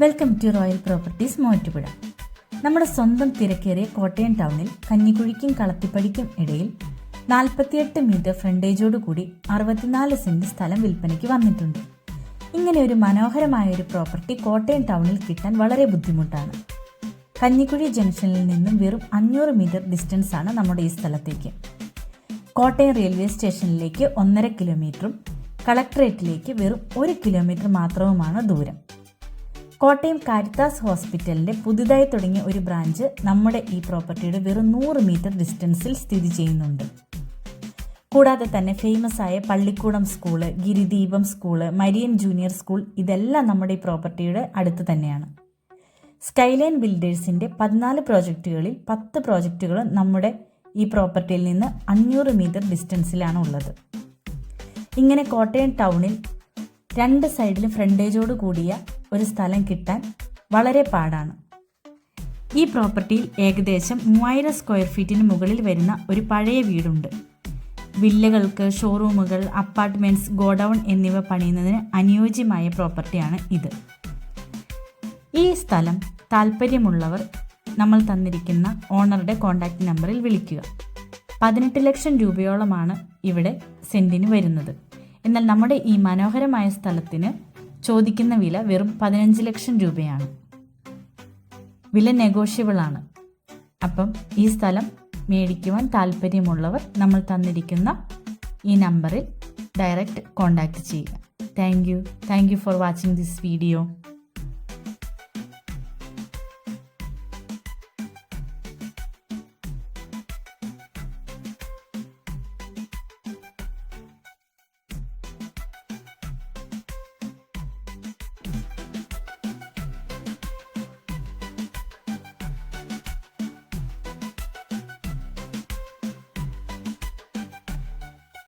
Welcome to Royal Properties Muvattupuzha. നമ്മുടെ സ്വന്തം തിരക്കേറിയ കോട്ടയം ടൗണിൽ കഞ്ഞിക്കുഴിക്കും കളത്തിപ്പടിക്കും ഇടയിൽ 48 മീറ്റർ ഫ്രണ്ടേജോടുകൂടി 64 സെന്റ് സ്ഥലം വിൽപ്പനയ്ക്ക് വന്നിട്ടുണ്ട്. ഇങ്ങനെ ഒരു മനോഹരമായ ഒരു പ്രോപ്പർട്ടി കോട്ടയം ടൗണിൽ കിട്ടാൻ വളരെ ബുദ്ധിമുട്ടാണ്. കഞ്ഞിക്കുഴി ജംഗ്ഷനിൽ നിന്നും വെറും 500 മീറ്റർ ഡിസ്റ്റൻസ് ആണ് നമ്മുടെ ഈ സ്ഥലത്തേക്ക്. കോട്ടയം റെയിൽവേ സ്റ്റേഷനിലേക്ക് 1.5 കിലോമീറ്ററും കളക്ടറേറ്റിലേക്ക് വെറും 1 കിലോമീറ്റർ മാത്രവുമാണ് ദൂരം. കോട്ടയം കാരിത്താസ് ഹോസ്പിറ്റലിൻ്റെ പുതുതായി തുടങ്ങിയ ഒരു ബ്രാഞ്ച് നമ്മുടെ ഈ പ്രോപ്പർട്ടിയുടെ വെറും 100 മീറ്റർ ഡിസ്റ്റൻസിൽ സ്ഥിതി ചെയ്യുന്നുണ്ട്. കൂടാതെ തന്നെ ഫേമസ് ആയ Pallikkoodam school, Giorideepam school, Marian junior school ഇതെല്ലാം നമ്മുടെ ഈ പ്രോപ്പർട്ടിയുടെ അടുത്ത് തന്നെയാണ്. സ്കൈലൈൻ ബിൽഡേഴ്സിൻ്റെ 14 പ്രോജക്റ്റുകളിൽ 10 പ്രോജക്റ്റുകളും നമ്മുടെ ഈ പ്രോപ്പർട്ടിയിൽ നിന്ന് 500 മീറ്റർ ഡിസ്റ്റൻസിലാണ് ഉള്ളത്. ഇങ്ങനെ കോട്ടയം ടൗണിൽ 2 സൈഡിലും ഫ്രണ്ടേജോട് കൂടിയ ഒരു സ്ഥലം കിട്ടാൻ വളരെ പാടാണ്. ഈ പ്രോപ്പർട്ടിയിൽ ഏകദേശം 3000 സ്ക്വയർ ഫീറ്റിന് മുകളിൽ വരുന്ന ഒരു പഴയ വീടുണ്ട്. വില്ലകൾക്ക്, ഷോറൂമുകൾ, അപ്പാർട്ട്മെൻറ്റ്സ്, ഗോഡൗൺ എന്നിവ പണിയുന്നതിന് അനുയോജ്യമായ പ്രോപ്പർട്ടിയാണ് ഇത്. ഈ സ്ഥലം താല്പര്യമുള്ളവർ നമ്മൾ തന്നിരിക്കുന്ന ഓണറുടെ കോൺടാക്റ്റ് നമ്പറിൽ വിളിക്കുക. 18 ലക്ഷം രൂപയോളമാണ് ഇവിടെ സെൻറ്റിന് വരുന്നത്. എന്നാൽ നമ്മുടെ ഈ മനോഹരമായ സ്ഥലത്തിന് ചോദിക്കുന്ന വില വെറും 15 ലക്ഷം രൂപയാണ്. വില നെഗോഷ്യബിൾ ആണ്. അപ്പം ഈ സ്ഥലം മേടിക്കുവാൻ താല്പര്യമുള്ളവർ നമ്മൾ തന്നിരിക്കുന്ന ഈ നമ്പറിൽ ഡയറക്റ്റ് കോൺടാക്റ്റ് ചെയ്യുക. Thank you for watching this video.